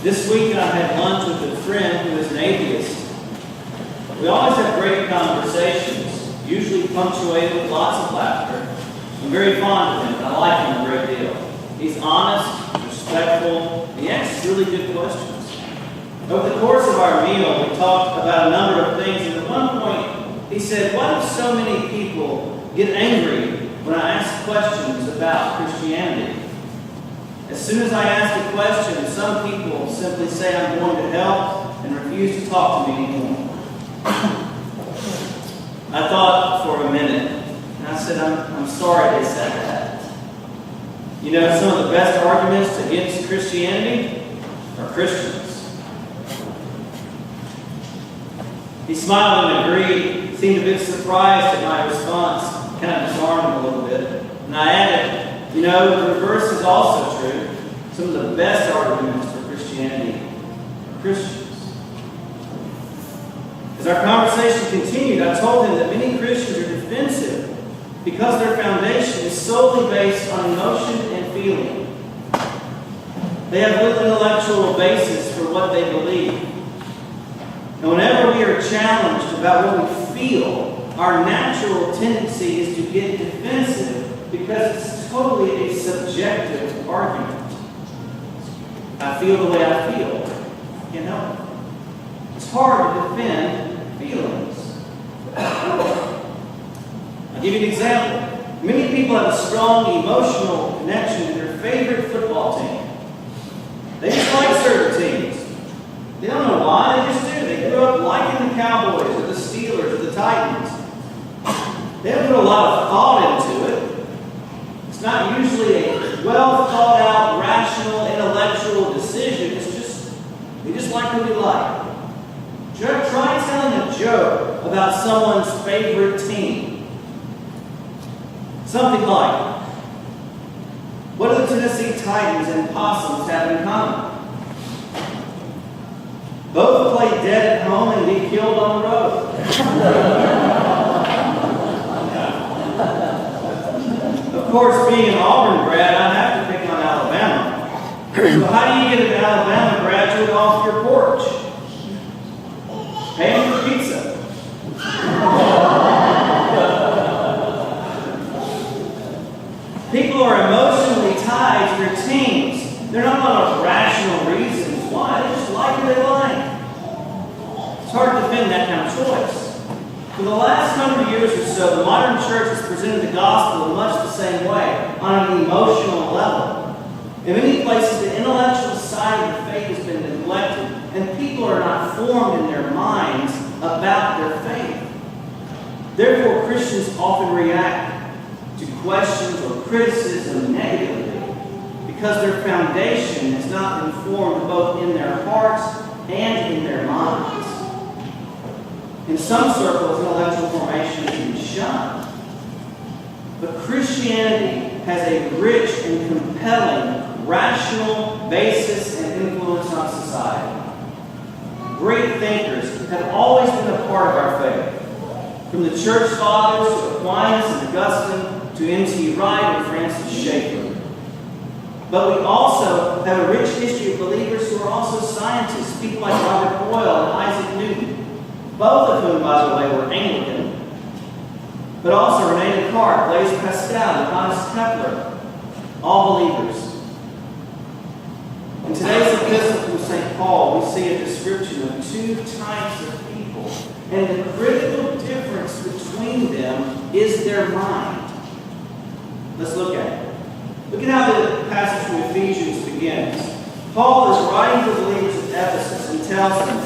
This week I had lunch with a friend who is an atheist. We always have great conversations, usually punctuated with lots of laughter. I'm very fond of him, and I like him a great deal. He's honest, respectful, and he asks really good questions. Over the course of our meal, we talked about a number of things, and at one point he said, "Why do so many people get angry when I ask questions about Christianity? As soon as I ask a question, some people simply say I'm going to hell and refuse to talk to me anymore." I thought for a minute, and I said, I'm sorry they said that. You know, some of the best arguments against Christianity are Christians. He smiled and agreed, seemed a bit surprised at my response, kind of disarmed him a little bit. And I added, you know, the reverse is also true. Some of the best arguments for Christianity are Christians. As our conversation continued, I told him that many Christians are defensive because their foundation is solely based on emotion and feeling. They have little intellectual basis for what they believe. And whenever we are challenged about what we feel, our natural tendency is to get defensive because it's totally a subjective argument. I feel the way I feel. You know? It's hard to defend feelings. I'll give you an example. Many people have a strong emotional connection to their favorite football team. They just like certain teams. They don't know why, they just do. They grew up liking the Cowboys or the Steelers or the Titans. They don't put a lot of thought into it. It's not usually a well thought out, rational, intellectual decision. It's just, we just like who we like. Try telling a joke about someone's favorite team. Something like, what do the Tennessee Titans and Possums have in common? Both play dead at home and get killed on the road. Of course, being an Auburn grad, I have to pick on Alabama. So how do you get an Alabama graduate off your porch? Pay for pizza. People are emotionally tied to their teams. They're not on rational reasons why. They just like who they like. It's hard to defend that kind of choice. For the last 100 years or so, the modern church has presented the gospel in much the same way, on an emotional level. In many places, the intellectual side of the faith has been neglected, and people are not formed in their minds about their faith. Therefore, Christians often react to questions or criticism negatively because their foundation has not been formed both in their hearts and in their minds. In some circles, intellectual formation is being shunned. But Christianity has a rich and compelling rational basis and influence on society. Great thinkers have always been a part of our faith. From the church fathers to Aquinas and Augustine to N.T. Wright and Francis Schaeffer. But we also have a rich history of believers who are also scientists, people like Robert Boyle and Isaac Newton, both of whom, by the way, were Anglican. But also René Descartes, Blaise Pascal, and Johannes Kepler, all believers. In today's epistle from St. Paul, we see a description of two types of people, and the critical difference between them is their mind. Let's look at it. Look at how the passage from Ephesians begins. Paul is writing to the believers of Ephesus and tells them,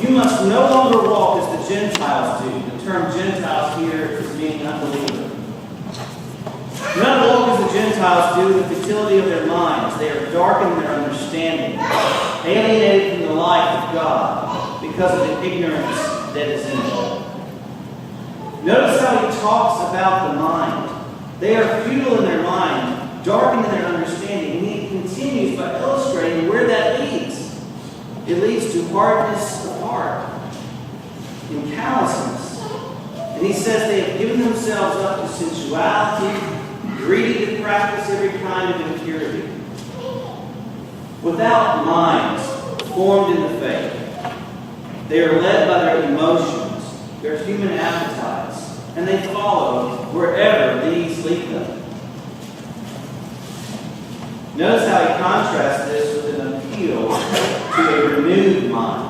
you must no longer walk as the Gentiles do. The term Gentiles here is meaning unbeliever. Do not walk as the Gentiles do in the futility of their minds. They are darkened in their understanding, alienated from the life of God because of the ignorance that is in them. Notice how he talks about the mind. They are futile in their mind, darkened in their understanding. And he continues by illustrating where that leads. It leads to hardness of heart and callousness. And he says they have given themselves up to sensuality, greedy to practice every kind of impurity. Without minds formed in the faith. They are led by their emotions, their human appetites, and they follow wherever these lead them. Notice how he contrasts this with an appeal to a renewed mind.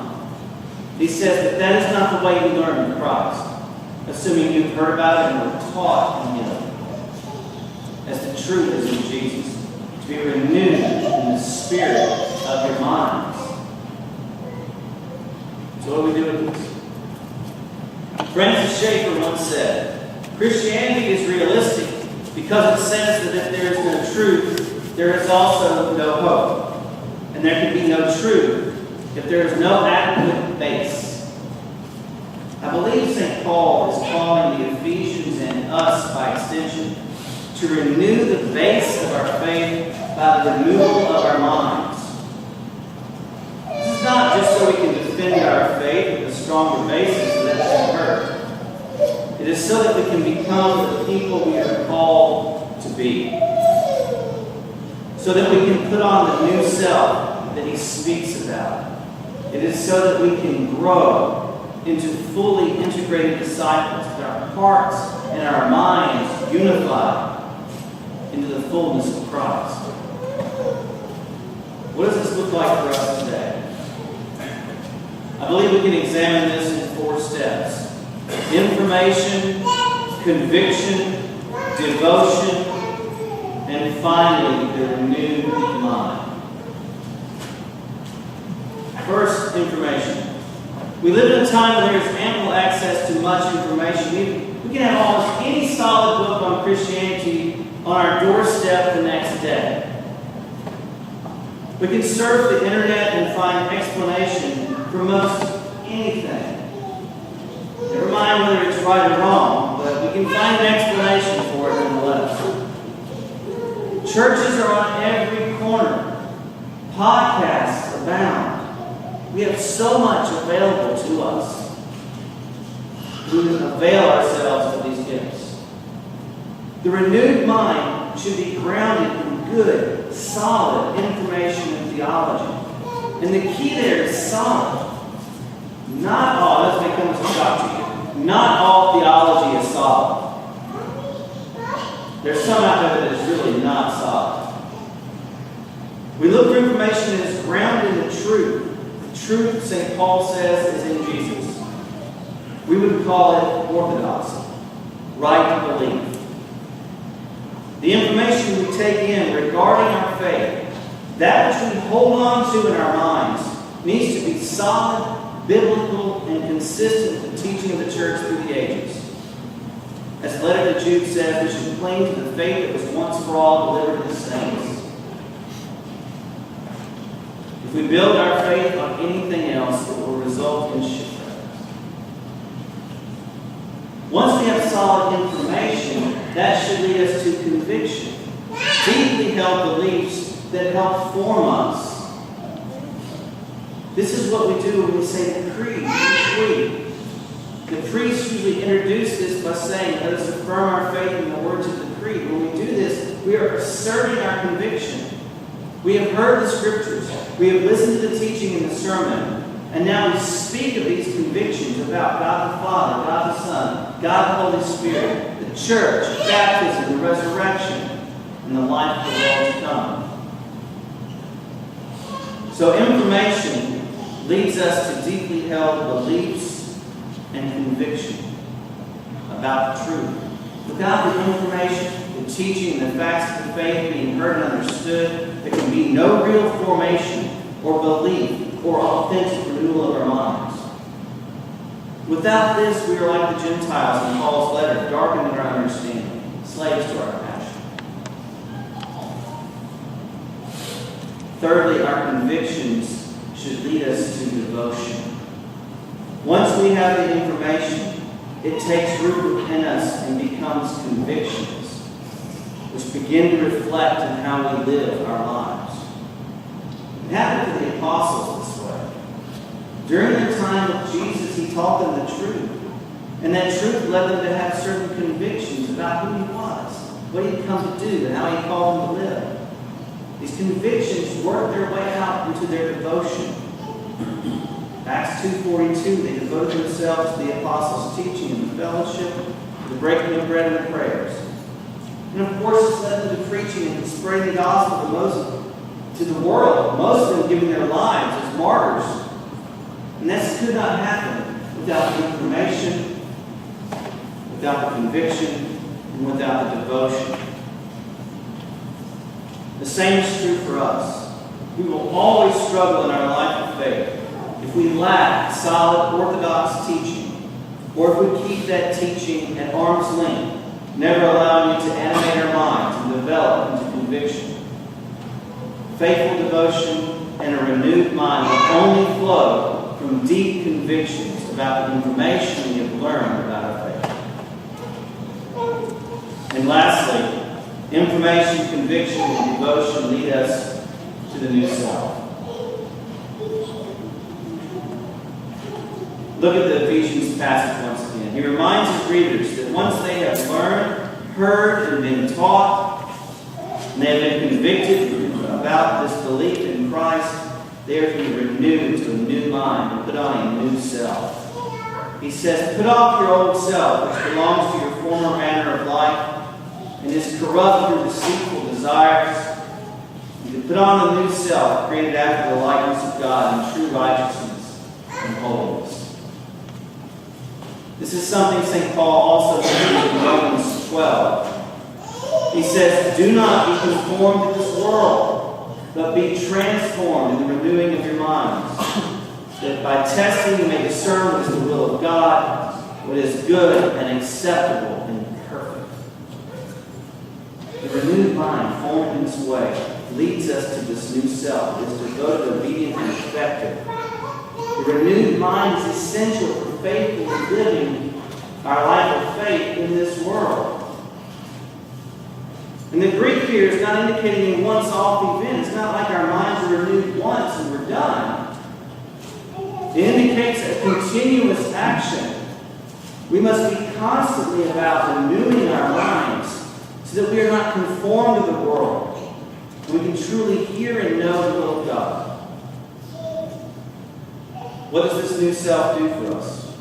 He says that is not the way you learn in Christ, assuming you've heard about it and were taught in Him, as the truth is in Jesus, to be renewed in the spirit of your minds. So what do we do with this? Francis Schaeffer once said, Christianity is realistic because it says that if there is no truth, there is also no hope. And there can be no truth if there is no adequate base. I believe St. Paul is calling the Ephesians and us, by extension, to renew the base of our faith by the renewal of our minds. This is not just so we can defend our faith with a stronger basis so that it can hurt. It is so that we can become the people we are called to be. So that we can put on the new self that he speaks about. It is so that we can grow into fully integrated disciples with our hearts and our minds unified into the fullness of Christ. What does this look like for us today? I believe we can examine this in 4 steps. Information, conviction, devotion, and finally, the renewed mind. First, information. We live in a time when there is ample access to much information. We can have almost any solid book on Christianity on our doorstep the next day. We can surf the internet and find explanation for most anything. Never mind whether it's right or wrong, but we can find an explanation for it nonetheless. Churches are on every corner. Podcasts abound. We have so much available to us. We can avail ourselves of these gifts. The renewed mind should be grounded in good, solid information and theology. And the key there is solid. Not all, this may come as a shock to you, not all theology is solid. There's some out there that is really not solid. We look for information that is grounded in the truth. The truth, St. Paul says, is in Jesus. We would call it orthodoxy, right belief. The information we take in regarding our faith, that which we hold on to in our minds, needs to be solid, biblical, and consistent with the teaching of the church through the ages. As the letter to Jude says, we should cling to the faith that was once for all delivered to the saints. If we build our faith on anything else, it will result in shipwreck. Once we have solid information, that should lead us to conviction. Deeply held beliefs that help form us. This is what we do when we say the creed each week. The priests usually introduce this by saying, let us affirm our faith in the words of the creed. When we do this, we are asserting our conviction. We have heard the scriptures. We have listened to the teaching in the sermon. And now we speak of these convictions about God the Father, God the Son, God the Holy Spirit, the church, baptism, the resurrection, and the life of the world to come. So information leads us to deeply held beliefs and conviction about the truth. Without the information, the teaching, and the facts of the faith being heard and understood, there can be no real formation or belief or authentic renewal of our minds. Without this, we are like the Gentiles in Paul's letter, darkened in our understanding, slaves to our passion. Thirdly, our convictions should lead us to devotion. Once we have the information, it takes root within us and becomes convictions, which begin to reflect on how we live our lives. It happened to the apostles this way. During their time with Jesus, he taught them the truth. And that truth led them to have certain convictions about who he was, what he had come to do, and how he called them to live. These convictions worked their way out into their devotion. Acts 2:42, they devoted themselves to the apostles' teaching and the fellowship, the breaking of bread and the prayers. And of course, it's led them to preaching and to spreading the gospel to the world, most of them giving their lives as martyrs. And this could not happen without the information, without the conviction, and without the devotion. The same is true for us. We will always struggle in our life of faith if we lack solid orthodox teaching, or if we keep that teaching at arm's length, never allowing it to animate our minds and develop into conviction. Faithful devotion and a renewed mind will only flow from deep convictions about the information we have learned about our faith. And lastly, information, conviction, and devotion lead us to the new self. Look at the Ephesians passage once again. He reminds his readers that once they have learned, heard, and been taught, and they have been convicted about this belief in Christ, they are to be renewed to a new mind and put on a new self. He says, put off your old self, which belongs to your former manner of life, and is corrupt through deceitful desires. You put on the new self, created after the likeness of God in true righteousness and holiness. This is something St. Paul also mentions in Romans 12. He says, do not be conformed to this world, but be transformed in the renewing of your minds, that by testing you may discern what is the will of God, what is good and acceptable and perfect. The renewed mind formed in this way leads us to this new self. It is devoted, obedient, and effective. The renewed mind is essential for faithfully living our life of faith in this world. And the Greek here is not indicating a once-off event. It's not like our minds are renewed once and we're done. It indicates a continuous action. We must be constantly about renewing our minds so that we are not conformed to the world. We can truly hear and know the will of God. What does this new self do for us?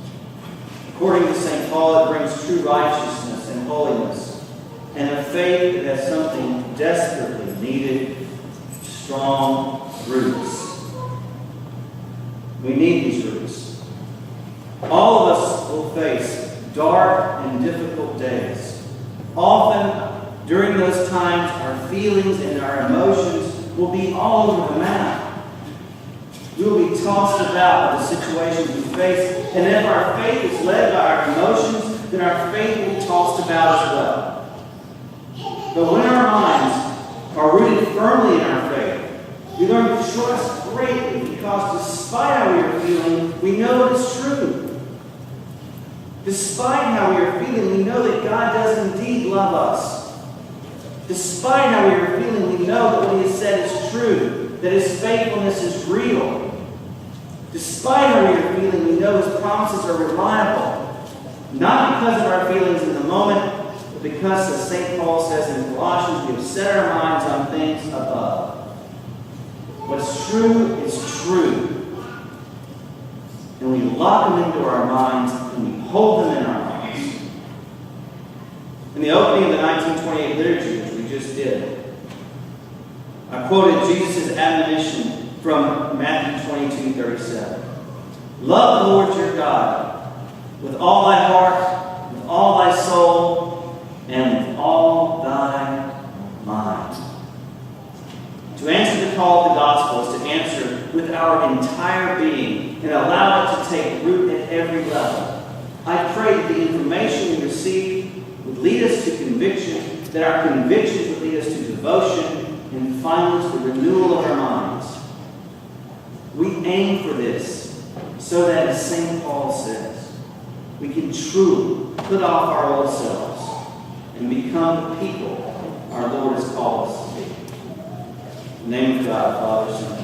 According to St. Paul, it brings true righteousness and holiness, and a faith that has something desperately needed: strong roots. We need these roots. All of us will face dark and difficult days. Often, during those times, our feelings and our emotions will be all over the map. We will be tossed about by the situations we face, and if our faith is led by our emotions, then our faith will be tossed about as well. But when our minds are rooted firmly in our faith, we learn to trust greatly, because despite how we are feeling, we know it is true. Despite how we are feeling, we know that God does indeed love us. Despite how we are feeling, we know that what He has said is true, that His faithfulness is real. Despite how we are feeling, we know His promises are reliable. Not because of our feelings in the moment, but because, as St. Paul says in Colossians, we have set our minds on things above. What is true is true. And we lock them into our minds and we hold them in our minds. In the opening of the 1928 liturgy, which we just did, I quoted Jesus' admonition from Matthew 22:37. Love the Lord your God with all thy heart, with all thy soul, and with all thy mind. To answer the call of the gospel is to answer with our entire being and allow it to take root at every level. I pray that the information we receive would lead us to conviction, that our convictions would lead us to devotion, and finally to the renewal of our minds. We aim for this so that, as St. Paul says, we can truly put off our old selves and become the people our Lord has called us to be. In the name of God, Father, Son,